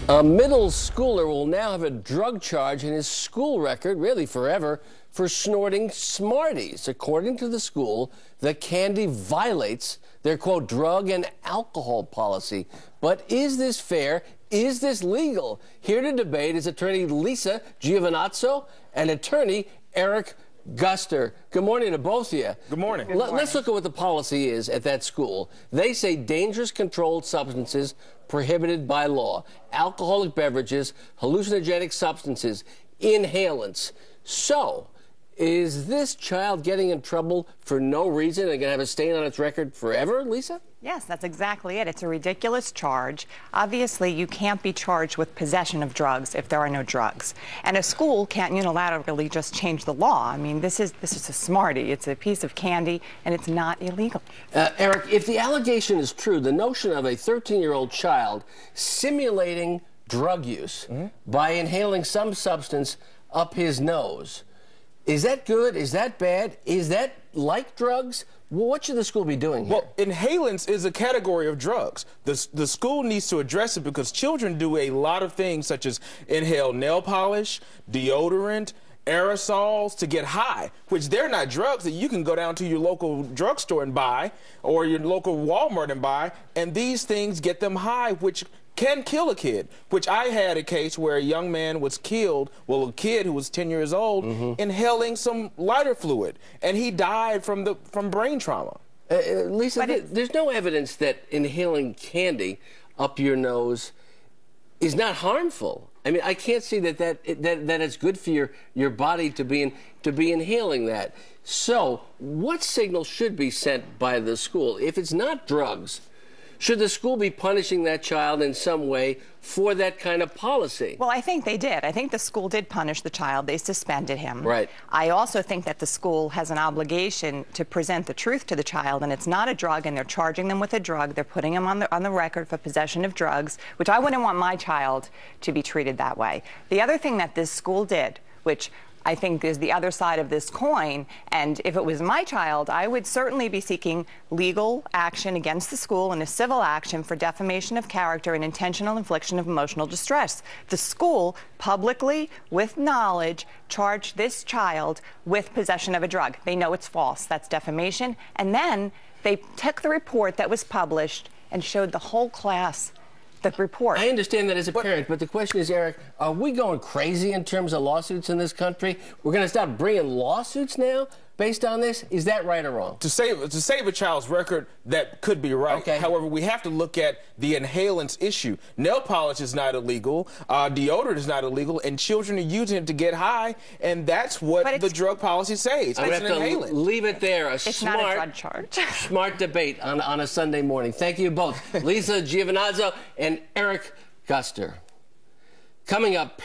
A middle schooler will now have a drug charge in his school record, really forever, for snorting Smarties. According to the school, the candy violates their, quote, drug and alcohol policy. But is this fair? Is this legal? Here to debate is attorney Lisa Giovinazzo and attorney Eric Guster. Good morning to both of you. Good morning. Let's look at what the policy is at that school. They say dangerous controlled substances prohibited by law, alcoholic beverages, hallucinogenic substances, inhalants. So, is this child getting in trouble for no reason and going to have a stain on its record forever, Lisa? Yes, that's exactly it. It's a ridiculous charge. Obviously, you can't be charged with possession of drugs if there are no drugs. And a school can't unilaterally just change the law. I mean, this is a Smartie. It's a piece of candy, and it's not illegal. Eric, if the allegation is true, the notion of a 13-year-old child simulating drug use by inhaling some substance up his nose, is that good? Is that bad? Is that like drugs? Well, what should the school be doing here? Well, inhalants is a category of drugs. The school needs to address it because children do a lot of things such as inhale nail polish, deodorant, aerosols to get high, which they're not drugs that you can go down to your local drugstore and buy or your local Walmart and buy, and these things get them high, which can kill a kid, which I had a case where a young man was killed, well, a kid who was 10 years old, inhaling some lighter fluid, and he died from brain trauma. Lisa, there's no evidence that inhaling candy up your nose is not harmful. I mean, I can't see that it's good for your body to be inhaling that. So, what signal should be sent by the school? If it's not drugs, should the school be punishing that child in some way for that kind of policy? Well, I think they did. I think the school did punish the child. They suspended him. Right. I also think that the school has an obligation to present the truth to the child, and it's not a drug, and they're charging them with a drug. They're putting him on the record for possession of drugs, which I wouldn't want my child to be treated that way. The other thing that this school did, which I think is the other side of this coin, and if it was my child, I would certainly be seeking legal action against the school and a civil action for defamation of character and intentional infliction of emotional distress. The school publicly, with knowledge, charged this child with possession of a drug. They know it's false. That's defamation. And then they took the report that was published and showed the whole class the report. I understand that as a parent, but the question is, Eric, are we going crazy in terms of lawsuits in this country? We're going to stop bringing lawsuits now based on this? Is that right or wrong? To save a child's record, that could be right. Okay. However, we have to look at the inhalants issue. Nail polish is not illegal, deodorant is not illegal, and children are using it to get high, and that's what the drug policy says. I'm it's an inhalant. Leave it there. It's not a drug charge. Smart debate on a Sunday morning. Thank you both. Lisa Giovinazzo and Eric Guster. Coming up,